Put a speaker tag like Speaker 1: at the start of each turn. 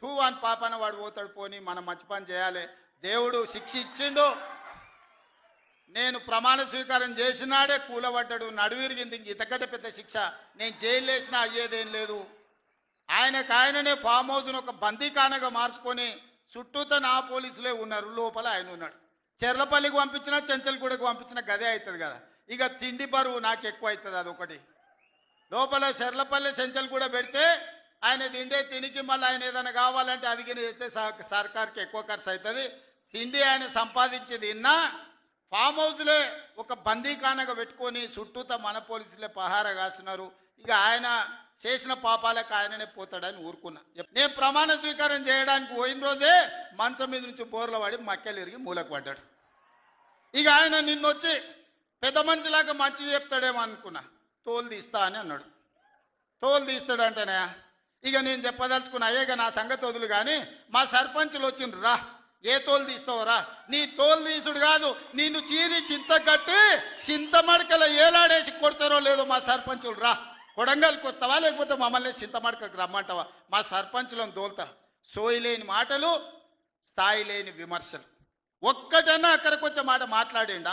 Speaker 1: తూ అని పాపన వాడు పోతాడు. పోని మనం మంచి పని చేయాలి. దేవుడు శిక్ష ఇచ్చిండు. నేను ప్రమాణ స్వీకారం చేసినాడే కూలబడ్డాడు, నడువిరిగింది. ఇంతకంటే పెద్ద శిక్ష నేను జైలు వేసినా అయ్యేదేం లేదు. ఆయననే ఫామ్ హౌస్ను ఒక బందీఖానగా మార్చుకొని చుట్టూతో నా పోలీసులే ఉన్నారు, లోపల ఆయన ఉన్నాడు. చెర్లపల్లికి పంపించినా చెంచల్గూడకు పంపించిన గదే అవుతుంది కదా. ఇక తిండి బరువు నాకు ఎక్కువ అవుతుంది. అదొకటి. లోపల చెర్లపల్లి చెంచల్గూడ పెడితే ఆయన తిండే తినికి మళ్ళీ ఆయన ఏదైనా కావాలంటే అదిగిన చేస్తే సర్కార్కి ఎక్కువ ఖర్చు అవుతుంది. తిండి ఆయన సంపాదించేది ఇన్నా ఫామ్ హౌస్లే ఒక బందీఖానగా పెట్టుకొని చుట్టూతో మన పోలీసులే పహారా కాస్తున్నారు. ఇక ఆయన చేసిన పాపాలకు ఆయననే పోతాడని ఊరుకున్నా. నేను ప్రమాణ స్వీకారం చేయడానికి పోయిన రోజే మంచం మీద నుంచి బోర్ల పడి మక్కెలు ఇరిగి మూలకు పడ్డాడు. ఇక ఆయన నిన్నొచ్చి పెద్ద మనిషిలాగా మంచి చెప్తాడేమో అనుకున్నా. తోలు తీస్తా అని అన్నాడు. తోలు తీస్తాడంటేనే ఇక నేను చెప్పదలుచుకున్నా, అయ్యేగా నా సంగతి వదులు కానీ మా సర్పంచులు వచ్చిండ్రు, రా ఏ తోలు తీస్తావురా, నీ తోలు తీసుడు కాదు నిన్ను చీరి చింత కట్టి చింతమడకల ఏలాడేసి కొడతారో లేదో మా సర్పంచులు, రా కొడంగల్కి వస్తావా లేకపోతే మమ్మల్ని చింతమడకకు రమ్మంటావా, మా సర్పంచులను దోల్తా. సోయి లేని మాటలు, స్థాయి లేని విమర్శలు. ఒక్కటన్నా అక్కడికి వచ్చే మాట మాట్లాడిండా?